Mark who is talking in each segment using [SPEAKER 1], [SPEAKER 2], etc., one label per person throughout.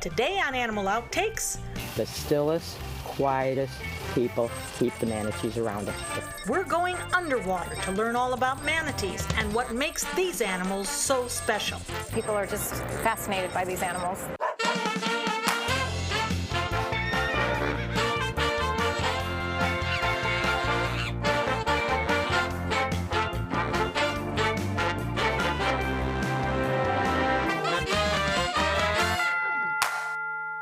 [SPEAKER 1] Today on Animal Outtakes,
[SPEAKER 2] the stillest, quietest people keep the manatees around them.
[SPEAKER 1] We're going underwater to learn all about manatees and what makes these animals so special.
[SPEAKER 3] People are just fascinated by these animals.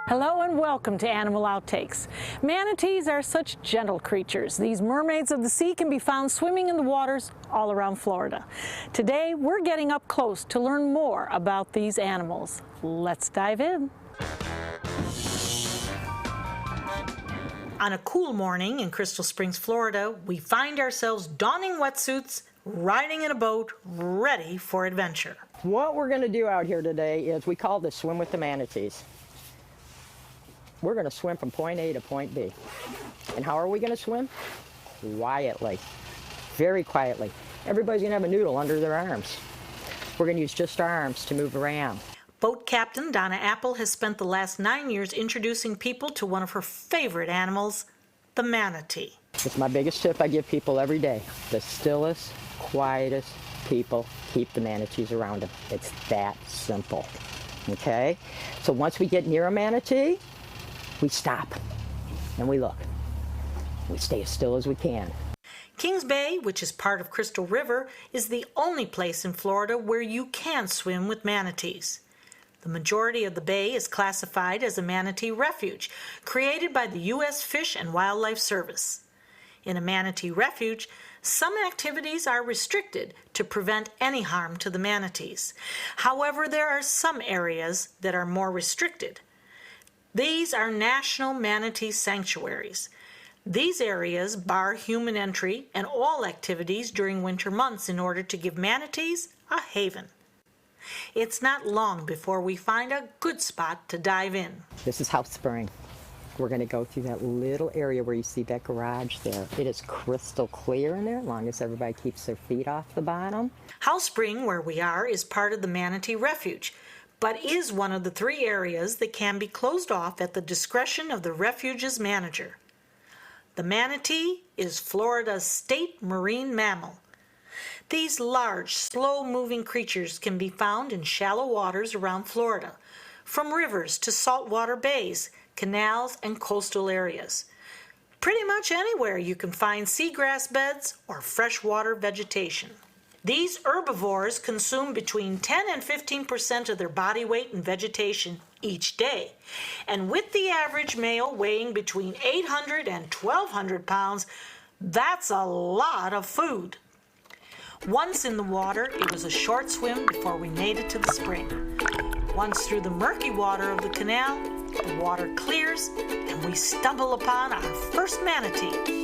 [SPEAKER 1] Hello and welcome to Animal Outtakes. Manatees are such gentle creatures. These mermaids of the sea can be found swimming in the waters all around Florida. Today, we're getting up close to learn more about these animals. Let's dive in. On a cool morning in Crystal Springs, Florida, we find ourselves donning wetsuits, riding in a boat, ready for adventure.
[SPEAKER 2] What we're going to do out here today is we call this swim with the manatees. We're going to swim from point A to point B. And how are we going to swim? Quietly. Very quietly. Everybody's going to have a noodle under their arms. We're going to use just our arms to move around.
[SPEAKER 1] Boat captain Donna Apple has spent the last 9 years introducing people to one of her favorite animals, the manatee.
[SPEAKER 2] It's my biggest tip I give people every day. The stillest, quietest people keep the manatees around them. It's that simple. Okay? So once we get near a manatee, we stop and we look. We stay as still as we can.
[SPEAKER 1] Kings Bay, which is part of Crystal River, is the only place in Florida where you can swim with manatees. The majority of the bay is classified as a manatee refuge, created by the U.S. Fish and Wildlife Service. In a manatee refuge, some activities are restricted to prevent any harm to the manatees. However, there are some areas that are more restricted. These are national manatee sanctuaries. These areas bar human entry and all activities during winter months in order to give manatees a haven. It's not long before we find a good spot to dive in.
[SPEAKER 2] This is House Spring. We're going to go through that little area where you see that garage there. It is crystal clear in there, as long as everybody keeps their feet off the bottom.
[SPEAKER 1] House Spring, where we are, is part of the Manatee Refuge, but is one of the 3 areas that can be closed off at the discretion of the refuge's manager. The manatee is Florida's state marine mammal. These large, slow-moving creatures can be found in shallow waters around Florida, from rivers to saltwater bays, canals, and coastal areas. Pretty much anywhere you can find seagrass beds or freshwater vegetation. These herbivores consume between 10 and 15% of their body weight in vegetation each day. And with the average male weighing between 800 and 1,200 pounds, that's a lot of food. Once in the water, it was a short swim before we made it to the spring. Once through the murky water of the canal, the water clears and we stumble upon our first manatee.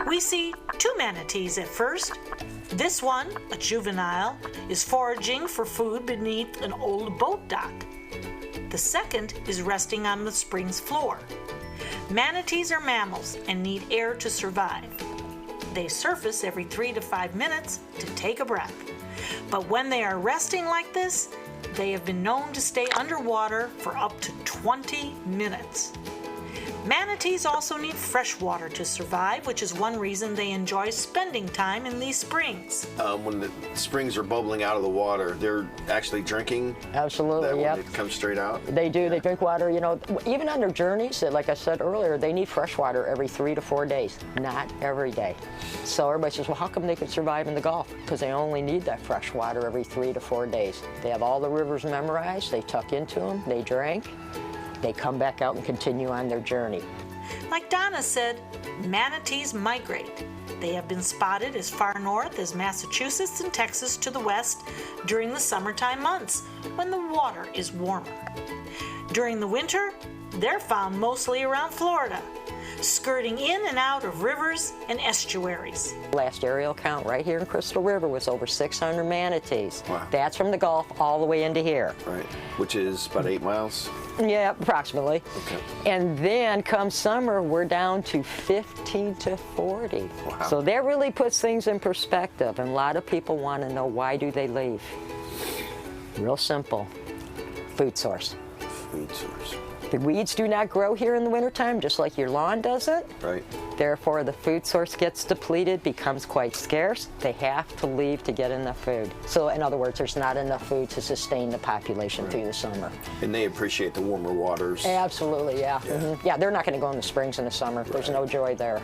[SPEAKER 1] We see 2 manatees at first. This one, a juvenile, is foraging for food beneath an old boat dock. The second is resting on the spring's floor. Manatees are mammals and need air to survive. They surface every 3 to 5 minutes to take a breath. But when they are resting like this, they have been known to stay underwater for up to 20 minutes. Manatees also need fresh water to survive, which is one reason they enjoy spending time in these springs.
[SPEAKER 4] When the springs are bubbling out of the water, they're actually drinking.
[SPEAKER 2] Absolutely, yep.
[SPEAKER 4] It comes straight out.
[SPEAKER 2] They do. They drink water. You know, even on their journeys, like I said earlier, they need fresh water every 3 to 4 days, not every day. So everybody says, well, how come they can survive in the Gulf? Because they only need that fresh water every 3 to 4 days. They have all the rivers memorized. They tuck into them. They drink. They come back out and continue on their journey.
[SPEAKER 1] Like Donna said, manatees migrate. They have been spotted as far north as Massachusetts and Texas to the west during the summertime months when the water is warmer. During the winter, they're found mostly around Florida. skirting in and out of rivers and estuaries.
[SPEAKER 2] Last aerial count right here in Crystal River was over 600 manatees.
[SPEAKER 4] Wow.
[SPEAKER 2] That's from the Gulf all the way into here.
[SPEAKER 4] Right. Which is about 8 miles.
[SPEAKER 2] Yeah, approximately.
[SPEAKER 4] Okay.
[SPEAKER 2] And then come summer, we're down to 15 to 40.
[SPEAKER 4] Wow.
[SPEAKER 2] So that really puts things in perspective. And a lot of people want to know, why do they leave? Real simple. Food source.
[SPEAKER 4] Food source.
[SPEAKER 2] The weeds do not grow here in the wintertime, just like your lawn doesn't.
[SPEAKER 4] Right.
[SPEAKER 2] Therefore, the food source gets depleted, becomes quite scarce. They have to leave to get enough food. So, in other words, there's not enough food to sustain the population through the summer.
[SPEAKER 4] And they appreciate the warmer waters.
[SPEAKER 2] Absolutely, yeah.
[SPEAKER 4] Yeah.
[SPEAKER 2] Mhm. Yeah, they're not going to go in the springs in the summer. There's no joy there.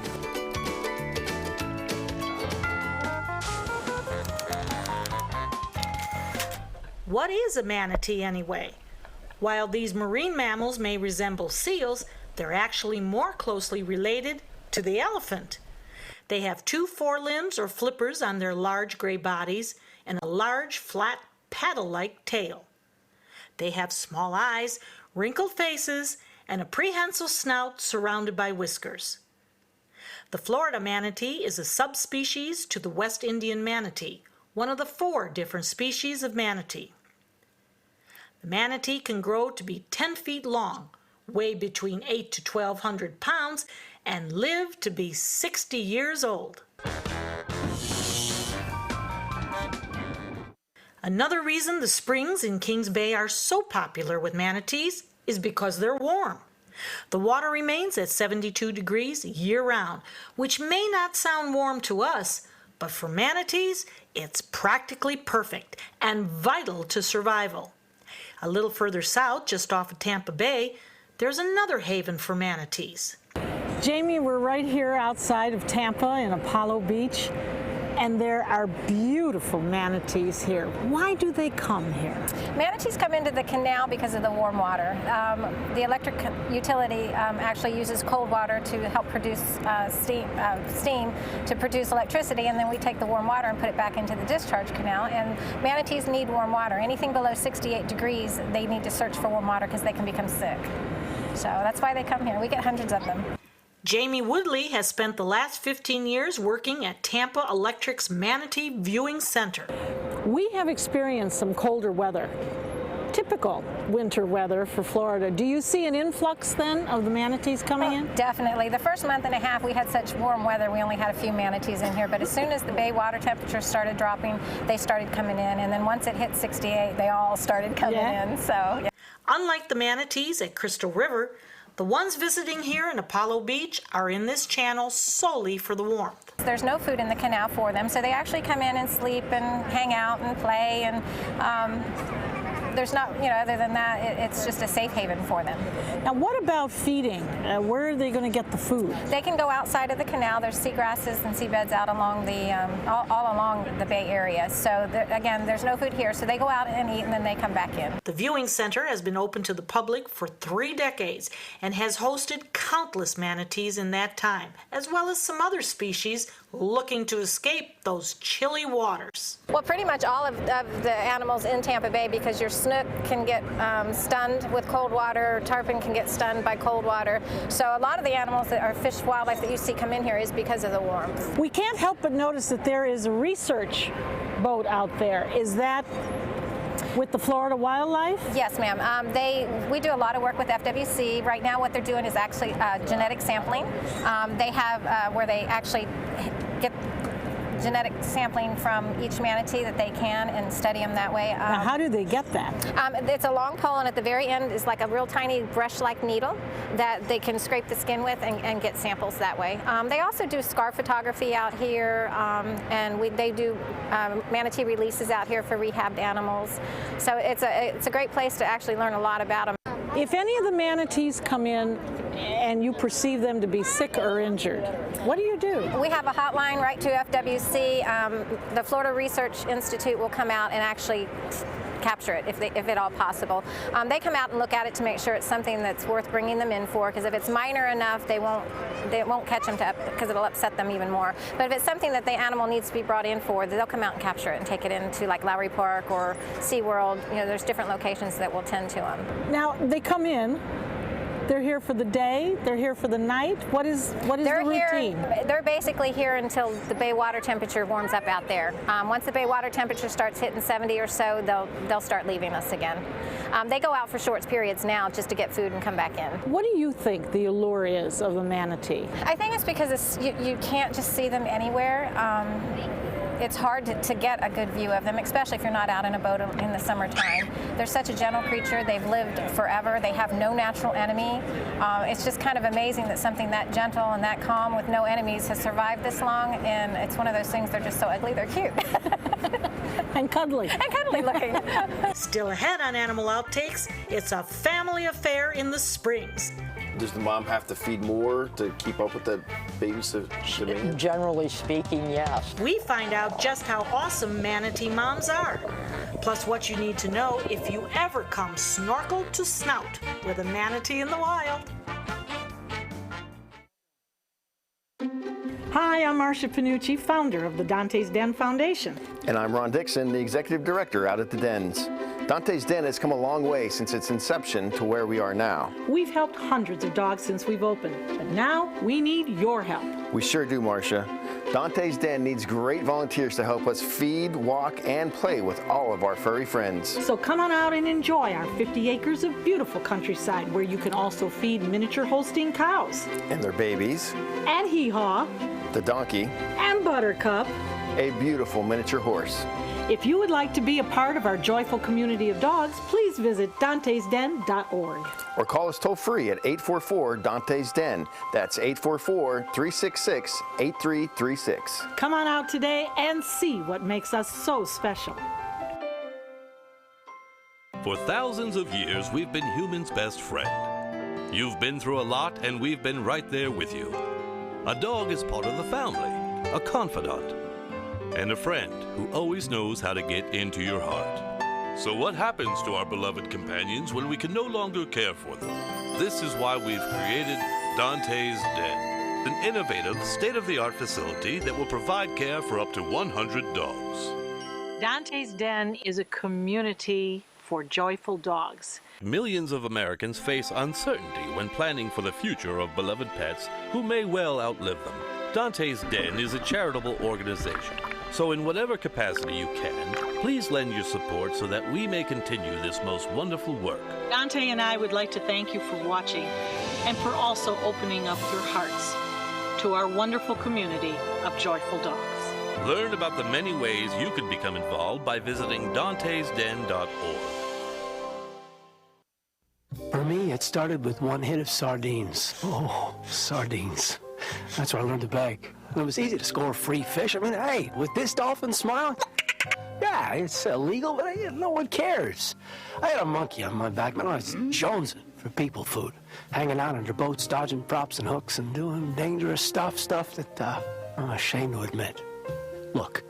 [SPEAKER 1] What is a manatee anyway? While these marine mammals may resemble seals, they're actually more closely related to the elephant. They have 2 forelimbs or flippers on their large gray bodies and a large, flat, paddle-like tail. They have small eyes, wrinkled faces, and a prehensile snout surrounded by whiskers. The Florida manatee is a subspecies to the West Indian manatee, one of the 4 different species of manatee. The manatee can grow to be 10 feet long, weigh between 8 to 1,200 pounds, and live to be 60 years old. Another reason the springs in Kings Bay are so popular with manatees is because they're warm. The water remains at 72 degrees year-round, which may not sound warm to us, but for manatees, it's practically perfect and vital to survival. A little further south, just off of Tampa Bay, there's another haven for manatees.
[SPEAKER 5] Jamie, we're right here outside of Tampa in Apollo Beach, and there are beautiful manatees here. Why do they come here?
[SPEAKER 3] Manatees come into the canal because of the warm water. The electric utility actually uses cold water to help produce steam to produce electricity, and then we take the warm water and put it back into the discharge canal. And manatees need warm water. Anything below 68 degrees, they need to search for warm water because they can become sick. So that's why they come here. We get hundreds of them.
[SPEAKER 1] Jamie Woodley has spent the last 15 years working at Tampa Electric's Manatee Viewing Center.
[SPEAKER 5] We have experienced some colder weather, typical winter weather for Florida. Do you see an influx then of the manatees coming in?
[SPEAKER 3] Definitely. The first month and a half we had such warm weather, we only had a few manatees in here, but as soon as the bay water temperature started dropping, they started coming in, and then once it hit 68, they all started coming in. So, yeah.
[SPEAKER 1] Unlike the manatees at Crystal River, the ones visiting here in Apollo Beach are in this channel solely for the warmth.
[SPEAKER 3] There's no food in the canal for them, so they actually come in and sleep and hang out and play, and there's not, other than that, it's just a safe haven for them.
[SPEAKER 5] Now, what about feeding? Where are they going to get the food?
[SPEAKER 3] They can go outside of the canal. There's seagrasses and seabeds out along the all along the Bay Area. So again, there's no food here, so they go out and eat, and then they come back in.
[SPEAKER 1] The viewing center has been open to the public for 3 decades and has hosted countless manatees in that time, as well as some other species looking to escape those chilly waters.
[SPEAKER 3] Well, pretty much all of the animals in Tampa Bay, because your snook can get stunned with cold water, tarpon can get stunned by cold water. So a lot of the animals that are fish wildlife that you see come in here is because of the warmth.
[SPEAKER 5] We can't help but notice that there is a research boat out there. Is that with the Florida Wildlife?
[SPEAKER 3] Yes, ma'am. We do a lot of work with FWC. Right now what they're doing is actually genetic sampling. They have where they actually get genetic sampling from each manatee that they can and study them that way.
[SPEAKER 5] Now, how do they get that?
[SPEAKER 3] It's a long pole, and at the very end is like a real tiny brush-like needle that they can scrape the skin with and get samples that way. They also do scar photography out here, and they do manatee releases out here for rehabbed animals. So it's a great place to actually learn a lot about them.
[SPEAKER 5] If any of the manatees come in and you perceive them to be sick or injured, what do you do?
[SPEAKER 3] We have a hotline right to FWC. The Florida Research Institute will come out and actually capture it if at all possible. They come out and look at it to make sure it's something that's worth bringing them in for, because if it's minor enough, they won't catch them because it'll upset them even more. But if it's something that the animal needs to be brought in for, they'll come out and capture it and take it into like Lowry Park or SeaWorld. There's different locations that will tend to them.
[SPEAKER 5] Now, they come in. They're here for the day? They're here for the night? What is the routine?
[SPEAKER 3] They're basically here until the bay water temperature warms up out there. Once the bay water temperature starts hitting 70 or so, they'll start leaving us again. They go out for short periods now just to get food and come back in.
[SPEAKER 5] What do you think the allure is of the manatee?
[SPEAKER 3] I think it's because you can't just see them anywhere. It's hard to get a good view of them, especially if you're not out in a boat in the summertime. They're such a gentle creature. They've lived forever. They have no natural enemy. It's just kind of amazing that something that gentle and that calm with no enemies has survived this long, and it's one of those things, they're just so ugly, they're cute.
[SPEAKER 5] And cuddly.
[SPEAKER 3] And cuddly looking.
[SPEAKER 1] Still ahead on Animal Outtakes, it's a family affair in the Springs.
[SPEAKER 4] Does the mom have to feed more to keep up with the baby's demand?
[SPEAKER 2] Generally speaking, yes.
[SPEAKER 1] We find out just how awesome manatee moms are. Plus what you need to know if you ever come snorkel to snout with a manatee in the wild. Hi, I'm Marcia Panucci, founder of the Dante's Den Foundation.
[SPEAKER 4] And I'm Ron Dixon, the executive director out at the Dens. Dante's Den has come a long way since its inception to where we are now.
[SPEAKER 1] We've helped hundreds of dogs since we've opened, but now we need your help.
[SPEAKER 4] We sure do, Marcia. Dante's Den needs great volunteers to help us feed, walk, and play with all of our furry friends.
[SPEAKER 1] So come on out and enjoy our 50 acres of beautiful countryside where you can also feed miniature Holstein cows.
[SPEAKER 4] And their babies.
[SPEAKER 1] And Hee-Haw.
[SPEAKER 4] The donkey.
[SPEAKER 1] And Buttercup.
[SPEAKER 4] A beautiful miniature horse.
[SPEAKER 1] If you would like to be a part of our joyful community of dogs, please visit dantesden.org.
[SPEAKER 4] Or call us toll free at 844-DANTES-DEN. That's 844-366-8336.
[SPEAKER 1] Come on out today and see what makes us so special.
[SPEAKER 6] For thousands of years, we've been humans' best friend. You've been through a lot, and we've been right there with you. A dog is part of the family, a confidant, and a friend who always knows how to get into your heart. So what happens to our beloved companions when we can no longer care for them? This is why we've created Dante's Den, an innovative, state-of-the-art facility that will provide care for up to 100 dogs.
[SPEAKER 1] Dante's Den is a community for joyful dogs.
[SPEAKER 6] Millions of Americans face uncertainty when planning for the future of beloved pets who may well outlive them. Dante's Den is a charitable organization, so in whatever capacity you can, please lend your support so that we may continue this most wonderful work.
[SPEAKER 1] Dante and I would like to thank you for watching and for also opening up your hearts to our wonderful community of joyful dogs.
[SPEAKER 6] Learn about the many ways you can become involved by visiting dantesden.org.
[SPEAKER 7] For me, it started with one hit of sardines. Oh, sardines. That's where I learned to bag. It was easy to score free fish. I mean, hey, with this dolphin smile, yeah, it's illegal, but no one cares. I had a monkey on my back, man. I was jonesing for people food, hanging out under boats, dodging props and hooks, and doing dangerous stuff that I'm ashamed to admit. Look,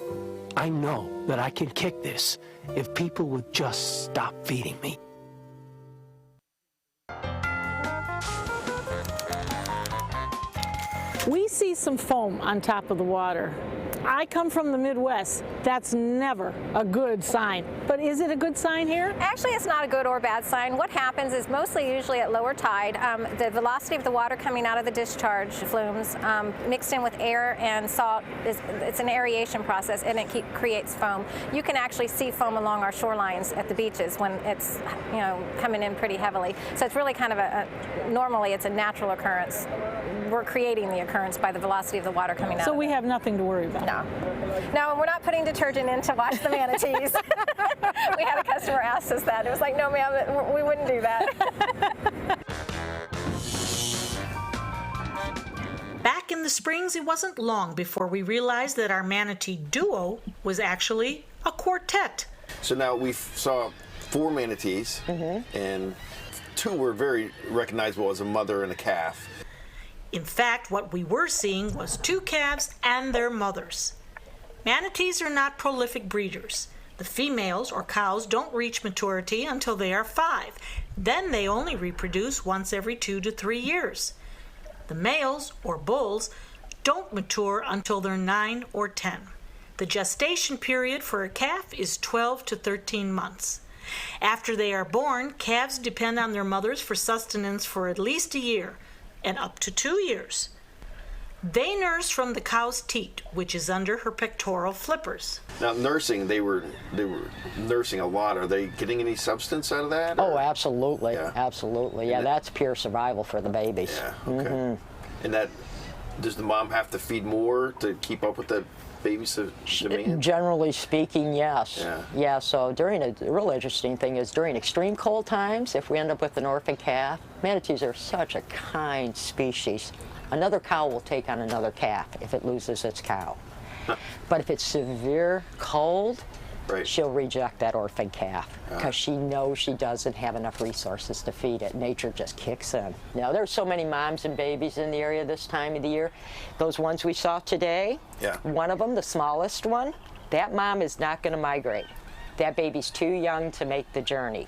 [SPEAKER 7] I know that I can kick this if people would just stop feeding me.
[SPEAKER 5] We see some foam on top of the water. I come from the Midwest. That's never a good sign. But is it a good sign here?
[SPEAKER 3] Actually, it's not a good or bad sign. What happens is usually at lower tide, the velocity of the water coming out of the discharge flumes mixed in with air and salt, it's an aeration process, and it creates foam. You can actually see foam along our shorelines at the beaches when it's coming in pretty heavily. So it's really kind of normally it's a natural occurrence. We're creating the occurrence by the velocity of the water coming out.
[SPEAKER 5] So we have nothing to worry about.
[SPEAKER 3] No, and we're not putting detergent in to wash the manatees. We had a customer ask us that. It was like, no, ma'am, we wouldn't do that.
[SPEAKER 1] Back in the Springs, it wasn't long before we realized that our manatee duo was actually a quartet.
[SPEAKER 4] So now we saw 4 manatees, and 2 were very recognizable as a mother and a calf.
[SPEAKER 1] In fact, what we were seeing was 2 calves and their mothers. Manatees are not prolific breeders. The females or cows don't reach maturity until they are 5. Then they only reproduce once every 2 to 3 years. The males, or bulls, don't mature until they're 9 or 10. The gestation period for a calf is 12 to 13 months. After they are born, calves depend on their mothers for sustenance for at least a year and up to 2 years. They nurse from the cow's teat, which is under her pectoral flippers.
[SPEAKER 4] Now nursing, they were nursing a lot. Are they getting any substance out of that?
[SPEAKER 2] Oh,
[SPEAKER 4] or?
[SPEAKER 2] absolutely,
[SPEAKER 4] Yeah.
[SPEAKER 2] absolutely. Yeah, that's pure survival for the babies.
[SPEAKER 4] Yeah. Okay. And that, does the mom have to feed more to keep up with the baby's demand?
[SPEAKER 2] Generally speaking, yes.
[SPEAKER 4] Yeah.
[SPEAKER 2] Yeah, so the real interesting thing is during extreme cold times, if we end up with an orphan calf, manatees are such a kind species. Another cow will take on another calf if it loses its cow. But if it's severe cold,
[SPEAKER 4] right,
[SPEAKER 2] she'll reject that orphan calf because she knows she doesn't have enough resources to feed it. Nature just kicks in. Now, there's so many moms and babies in the area this time of the year. Those ones we saw today, one of them, the smallest one, that mom is not going to migrate. That baby's too young to make the journey.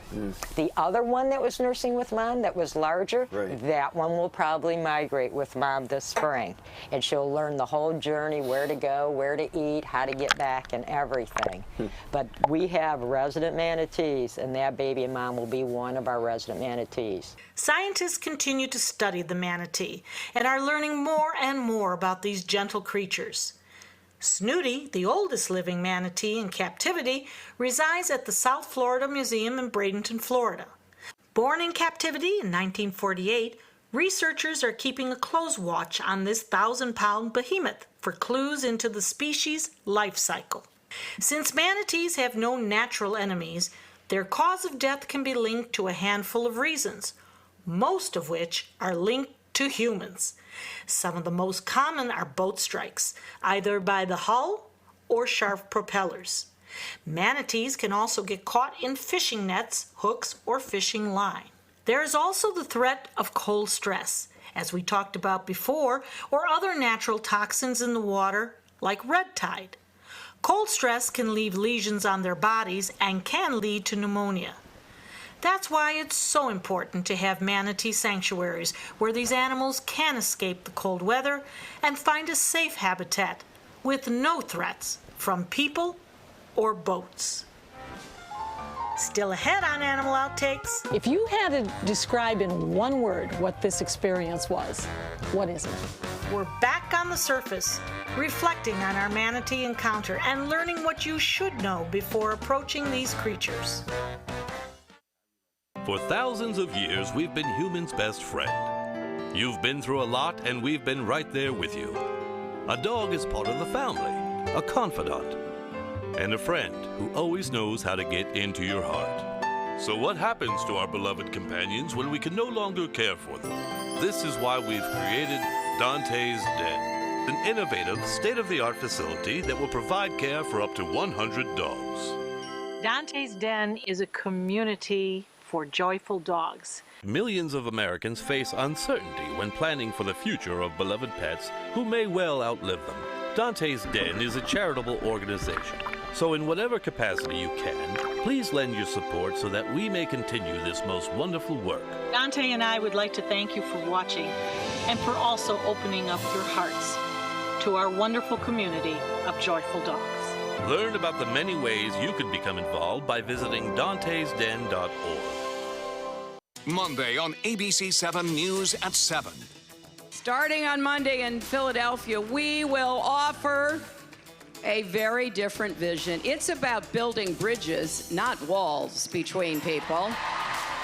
[SPEAKER 2] The other one that was nursing with mom that was larger, that one will probably migrate with mom this spring. And she'll learn the whole journey, where to go, where to eat, how to get back, and everything. But we have resident manatees, and that baby and mom will be one of our resident manatees.
[SPEAKER 1] Scientists continue to study the manatee and are learning more and more about these gentle creatures. Snooty, the oldest living manatee in captivity, resides at the South Florida Museum in Bradenton, Florida. Born in captivity in 1948, researchers are keeping a close watch on this 1,000-pound behemoth for clues into the species' life cycle. Since manatees have no natural enemies, their cause of death can be linked to a handful of reasons, most of which are linked to humans. Some of the most common are boat strikes, either by the hull or sharp propellers. Manatees can also get caught in fishing nets, hooks, or fishing line. There is also the threat of cold stress, as we talked about before, or other natural toxins in the water, like red tide. Cold stress can leave lesions on their bodies and can lead to pneumonia. That's why it's so important to have manatee sanctuaries where these animals can escape the cold weather and find a safe habitat with no threats from people or boats. Still ahead on Animal Outtakes.
[SPEAKER 5] If you had to describe in one word what this experience was, what is it?
[SPEAKER 1] We're back on the surface, reflecting on our manatee encounter and learning what you should know before approaching these creatures.
[SPEAKER 6] For thousands of years, we've been humans' best friend. You've been through a lot, and we've been right there with you. A dog is part of the family, a confidant, and a friend who always knows how to get into your heart. So what happens to our beloved companions when we can no longer care for them? This is why we've created Dante's Den, an innovative, state-of-the-art facility that will provide care for up to 100 dogs.
[SPEAKER 5] Dante's Den is a community for joyful dogs.
[SPEAKER 6] Millions of Americans face uncertainty when planning for the future of beloved pets who may well outlive them. Dante's Den is a charitable organization, so in whatever capacity you can, please lend your support so that we may continue this most wonderful work.
[SPEAKER 1] Dante and I would like to thank you for watching and for also opening up your hearts to our wonderful community of joyful dogs.
[SPEAKER 6] Learn about the many ways you can become involved by visiting dantesden.org.
[SPEAKER 8] Monday on ABC 7 News at 7.
[SPEAKER 9] Starting on Monday in Philadelphia, we will offer a very different vision. It's about building bridges, not walls, between people.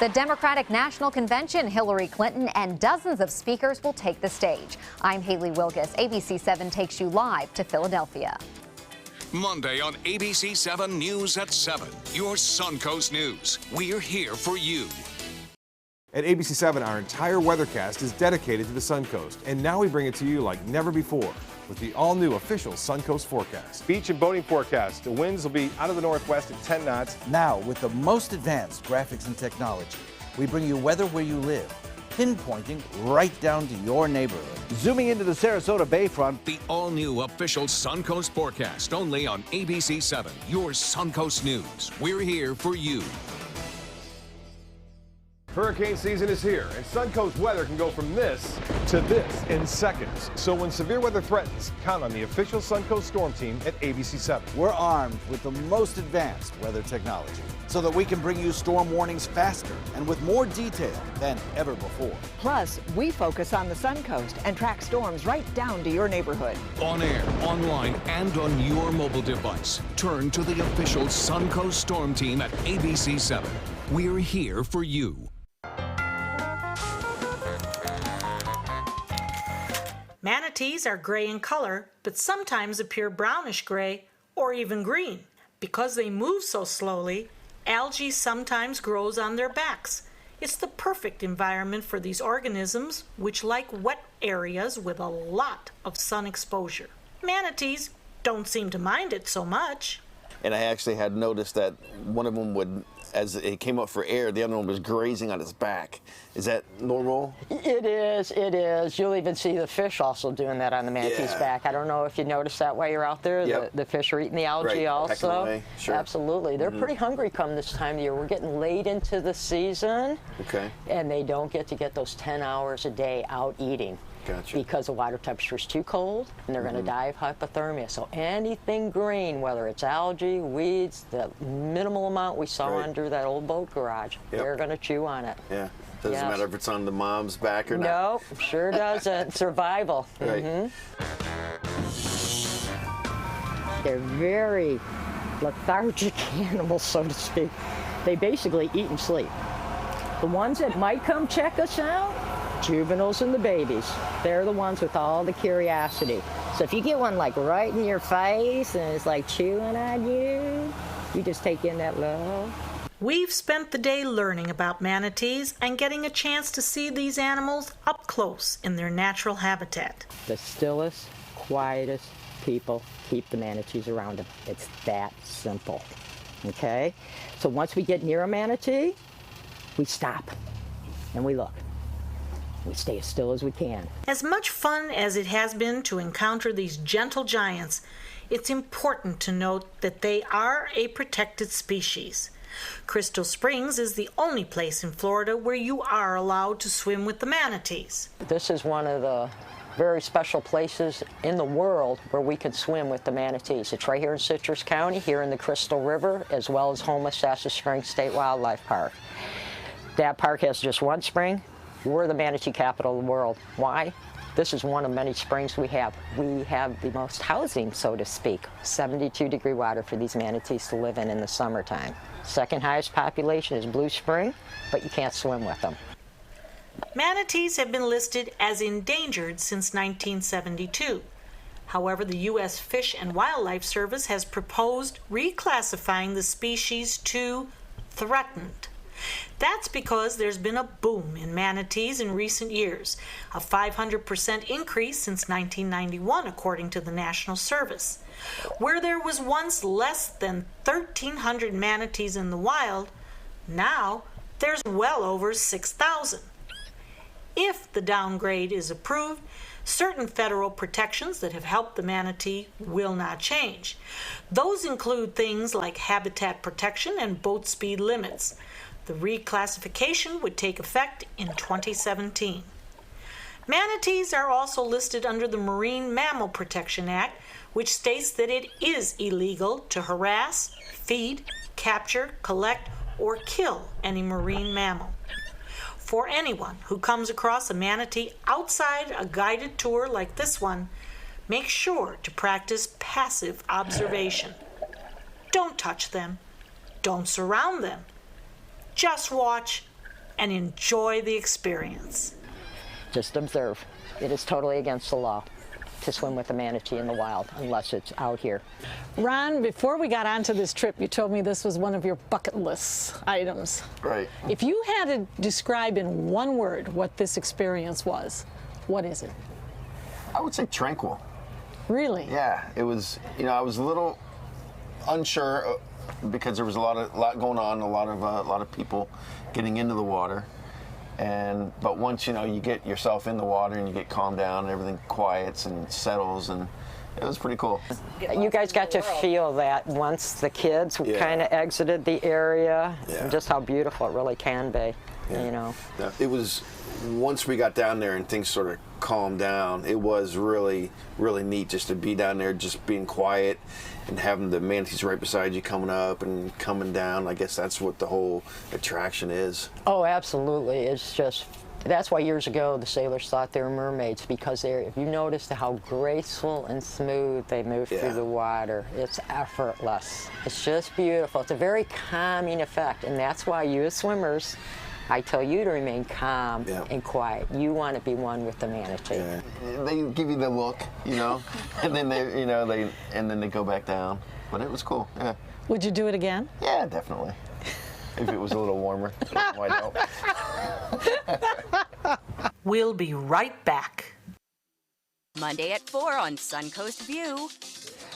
[SPEAKER 10] The Democratic National Convention, Hillary Clinton and dozens of speakers will take the stage. I'm Haley Wilgus. ABC 7 takes you live to Philadelphia.
[SPEAKER 8] Monday on ABC 7 News at 7. Your Suncoast News. We're here for you.
[SPEAKER 11] At ABC 7, our entire weathercast is dedicated to the Suncoast, and now we bring it to you like never before with the all-new official Suncoast forecast.
[SPEAKER 12] Beach and boating forecast. The winds will be out of the northwest at 10 knots.
[SPEAKER 13] Now, with the most advanced graphics and technology, we bring you weather where you live, pinpointing right down to your neighborhood.
[SPEAKER 12] Zooming into the Sarasota Bayfront.
[SPEAKER 8] The all-new official Suncoast forecast, only on ABC 7. Your Suncoast News. We're here for you.
[SPEAKER 12] Hurricane season is here, and Suncoast weather can go from this to this in seconds. So when severe weather threatens, count on the official Suncoast Storm Team at ABC7.
[SPEAKER 13] We're armed with the most advanced weather technology so that we can bring you storm warnings faster and with more detail than ever before.
[SPEAKER 14] Plus, we focus on the Suncoast and track storms right down to your neighborhood.
[SPEAKER 8] On air, online, and on your mobile device. Turn to the official Suncoast Storm Team at ABC7. We're here for you.
[SPEAKER 1] Manatees are gray in color, but sometimes appear brownish gray or even green. Because they move so slowly, algae sometimes grows on their backs. It's the perfect environment for these organisms, which like wet areas with a lot of sun exposure. Manatees don't seem to mind it so much.
[SPEAKER 4] And I actually had noticed that one of them would, as it came up for air, the other one was grazing on its back. Is that normal?
[SPEAKER 2] It is, it is. You'll even see the fish also doing that on the manatee's back. I don't know if you noticed that while you're out there.
[SPEAKER 4] Yep.
[SPEAKER 2] The fish are eating the algae
[SPEAKER 4] Right.
[SPEAKER 2] also.
[SPEAKER 4] Away. Sure.
[SPEAKER 2] Absolutely. They're pretty hungry come this time of year. We're getting late into the season.
[SPEAKER 4] Okay.
[SPEAKER 2] And they don't get to get those 10 hours a day out eating.
[SPEAKER 4] Gotcha.
[SPEAKER 2] Because the water temperature is too cold and they're going to die of hypothermia. So anything green, whether it's algae, weeds, the minimal amount we saw under that old boat garage, they're going to chew on it.
[SPEAKER 4] Yeah. Doesn't matter if it's on the mom's back or not.
[SPEAKER 2] Nope, sure doesn't. Survival.
[SPEAKER 4] Right.
[SPEAKER 2] They're very lethargic animals, so to speak. They basically eat and sleep. The ones that might come check us out, juveniles and the babies. They're the ones with all the curiosity. So if you get one like right in your face and it's like chewing on you, you just take in that love.
[SPEAKER 1] We've spent the day learning about manatees and getting a chance to see these animals up close in their natural habitat.
[SPEAKER 2] The stillest, quietest people keep the manatees around them. It's that simple, okay? So once we get near a manatee, we stop and we look. We stay as still as we can.
[SPEAKER 1] As much fun as it has been to encounter these gentle giants, it's important to note that they are a protected species. Crystal Springs is the only place in Florida where you are allowed to swim with the manatees.
[SPEAKER 2] This is one of the very special places in the world where we can swim with the manatees. It's right here in Citrus County, here in the Crystal River, as well as Homosassa Springs State Wildlife Park. That park has just one spring. We're the manatee capital of the world. Why? This is one of many springs we have. We have the most housing, so to speak. 72-degree water for these manatees to live in the summertime. Second highest population is Blue Spring, but you can't swim with them.
[SPEAKER 1] Manatees have been listed as endangered since 1972. However, the U.S. Fish and Wildlife Service has proposed reclassifying the species to threatened. That's because there's been a boom in manatees in recent years, a 500% increase since 1991, according to the National Service. Where there was once less than 1,300 manatees in the wild, now there's well over 6,000. If the downgrade is approved, certain federal protections that have helped the manatee will not change. Those include things like habitat protection and boat speed limits. The reclassification would take effect in 2017. Manatees are also listed under the Marine Mammal Protection Act, which states that it is illegal to harass, feed, capture, collect, or kill any marine mammal. For anyone who comes across a manatee outside a guided tour like this one, make sure to practice passive observation. Don't touch them. Don't surround them. Just watch and enjoy the experience.
[SPEAKER 2] Just observe. It is totally against the law to swim with a manatee in the wild unless it's out here.
[SPEAKER 5] Ron, before we got onto this trip, you told me this was one of your bucket list items.
[SPEAKER 4] Right.
[SPEAKER 5] If you had to describe in one word what this experience was, what is it?
[SPEAKER 4] I would say tranquil.
[SPEAKER 5] Really?
[SPEAKER 4] Yeah, it was, I was a little unsure because there was a lot going on, a lot of people getting into the water. But once you get yourself in the water and you get calmed down and everything quiets and settles, and it was pretty cool.
[SPEAKER 2] You guys got to feel that once the kids kind of exited the area, and just how beautiful it really can be. you know.
[SPEAKER 4] It was, once we got down there and things sort of calmed down, it was really, really neat just to be down there, just being quiet and having the manatees right beside you coming up and coming down. I guess that's what the whole attraction is.
[SPEAKER 2] Oh, absolutely. It's just, that's why years ago the sailors thought they were mermaids, because they're, if you notice how graceful and smooth they move through the water, it's effortless. It's just beautiful. It's a very calming effect, and that's why you as swimmers, I tell you to remain calm and quiet. You want to be one with the manatee.
[SPEAKER 4] Yeah. They give you the look, you know, and then they, you know, then they go back down. But it was cool. Yeah.
[SPEAKER 5] Would you do it again?
[SPEAKER 4] Yeah, definitely. If it was a little warmer. Why not?
[SPEAKER 1] We'll be right back.
[SPEAKER 15] Monday at 4 on Suncoast View.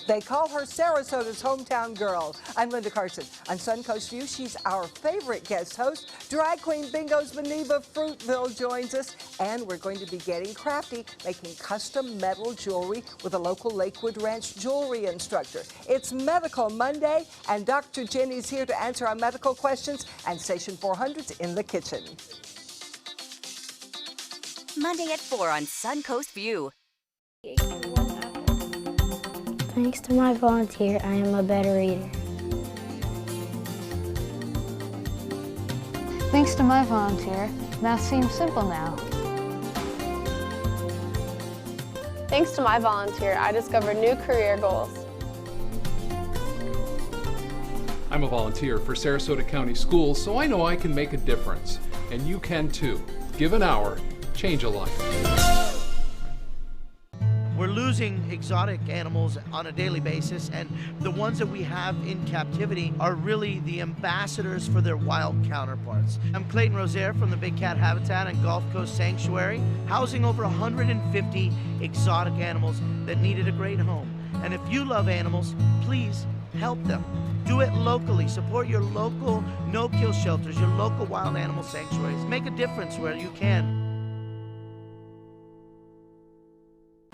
[SPEAKER 16] They call her Sarasota's hometown girl. I'm Linda Carson. On Suncoast View, she's our favorite guest host. Drag Queen Bingo's Beneva Fruitville joins us, and we're going to be getting crafty, making custom metal jewelry with a local Lakewood Ranch jewelry instructor. It's Medical Monday, and Dr. Jenny's here to answer our medical questions, and Station 400's in the kitchen.
[SPEAKER 15] Monday at 4 on Suncoast View.
[SPEAKER 17] Thanks to my volunteer, I am a better eater.
[SPEAKER 18] Thanks to my volunteer, math seems simple now.
[SPEAKER 19] Thanks to my volunteer, I discovered new career goals.
[SPEAKER 20] I'm a volunteer for Sarasota County Schools, so I know I can make a difference. And you can too. Give an hour, change a life.
[SPEAKER 21] We're losing exotic animals on a daily basis, and the ones that we have in captivity are really the ambassadors for their wild counterparts. I'm Clayton Rozier from the Big Cat Habitat and Gulf Coast Sanctuary, housing over 150 exotic animals that needed a great home. And if you love animals, please help them. Do it locally. Support your local no-kill shelters, your local wild animal sanctuaries. Make a difference where you can.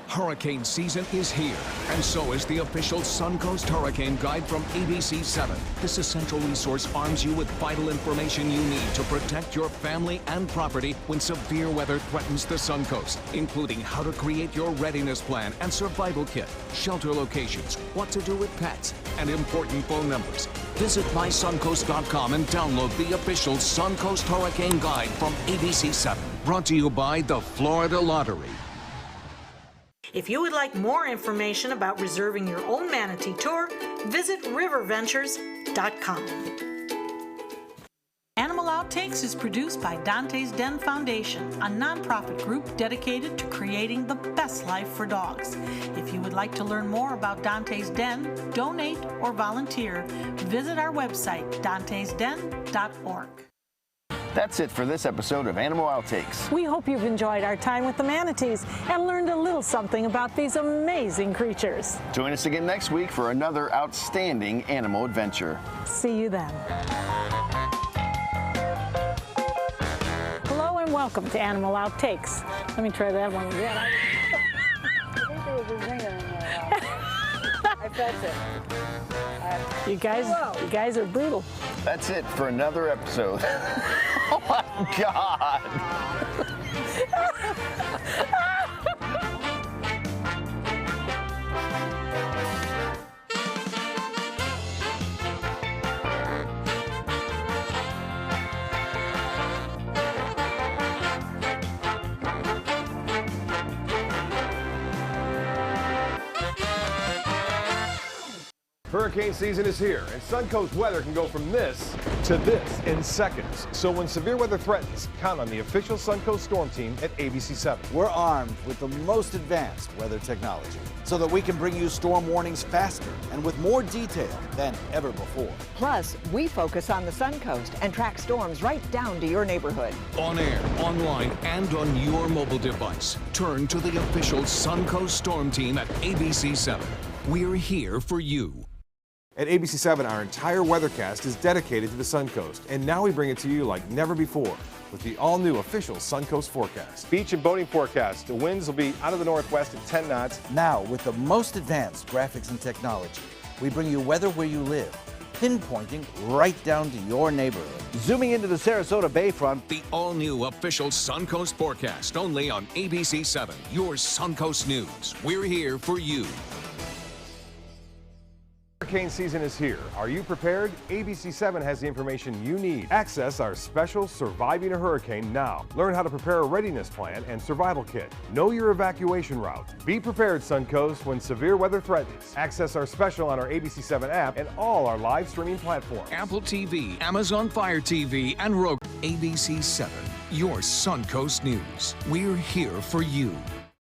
[SPEAKER 8] Hurricane season is here, and so is the official Suncoast Hurricane Guide from ABC 7. This essential resource arms you with vital information you need to protect your family and property when severe weather threatens the Suncoast, including how to create your readiness plan and survival kit, shelter locations, what to do with pets, and important phone numbers. Visit mysuncoast.com and download the official Suncoast Hurricane Guide from ABC 7. Brought to you by the Florida Lottery.
[SPEAKER 1] If you would like more information about reserving your own manatee tour, visit riverventures.com. Animal Outtakes is produced by Dante's Den Foundation, a nonprofit group dedicated to creating the best life for dogs. If you would like to learn more about Dante's Den, donate, or volunteer, visit our website, dantesden.org.
[SPEAKER 4] That's it for this episode of Animal Outtakes.
[SPEAKER 5] We hope you've enjoyed our time with the manatees and learned a little something about these amazing creatures.
[SPEAKER 4] Join us again next week for another outstanding animal adventure.
[SPEAKER 5] See you then. Hello and welcome to Animal Outtakes. Let me try that one again.
[SPEAKER 19] I think there was a zinger in there. I felt it.
[SPEAKER 5] You guys are brutal.
[SPEAKER 4] That's it for another episode. Oh my God!
[SPEAKER 12] Hurricane season is here, and Suncoast weather can go from this to this in seconds. So when severe weather threatens, count on the official Suncoast Storm Team at ABC 7.
[SPEAKER 13] We're armed with the most advanced weather technology so that we can bring you storm warnings faster and with more detail than ever before.
[SPEAKER 14] Plus, we focus on the Suncoast and track storms right down to your neighborhood.
[SPEAKER 8] On air, online, and on your mobile device. Turn to the official Suncoast Storm Team at ABC 7. We're here for you.
[SPEAKER 11] At ABC 7, our entire weathercast is dedicated to the Suncoast, and now we bring it to you like never before with the all-new official Suncoast forecast.
[SPEAKER 12] Beach and boating forecast. The winds will be out of the northwest at 10 knots.
[SPEAKER 13] Now, with the most advanced graphics and technology, we bring you weather where you live, pinpointing right down to your neighborhood.
[SPEAKER 7] Zooming into the Sarasota Bayfront,
[SPEAKER 8] The all-new official Suncoast forecast, only on ABC 7, your Suncoast News. We're here for you.
[SPEAKER 12] Hurricane season is here. Are you prepared? ABC 7 has the information you need. Access our special Surviving a Hurricane now. Learn how to prepare a readiness plan and survival kit. Know your evacuation route. Be prepared, Suncoast, when severe weather threatens. Access our special on our ABC 7 app and all our live streaming platforms.
[SPEAKER 8] Apple TV, Amazon Fire TV, and Roku. ABC 7, your Suncoast News. We're here for you.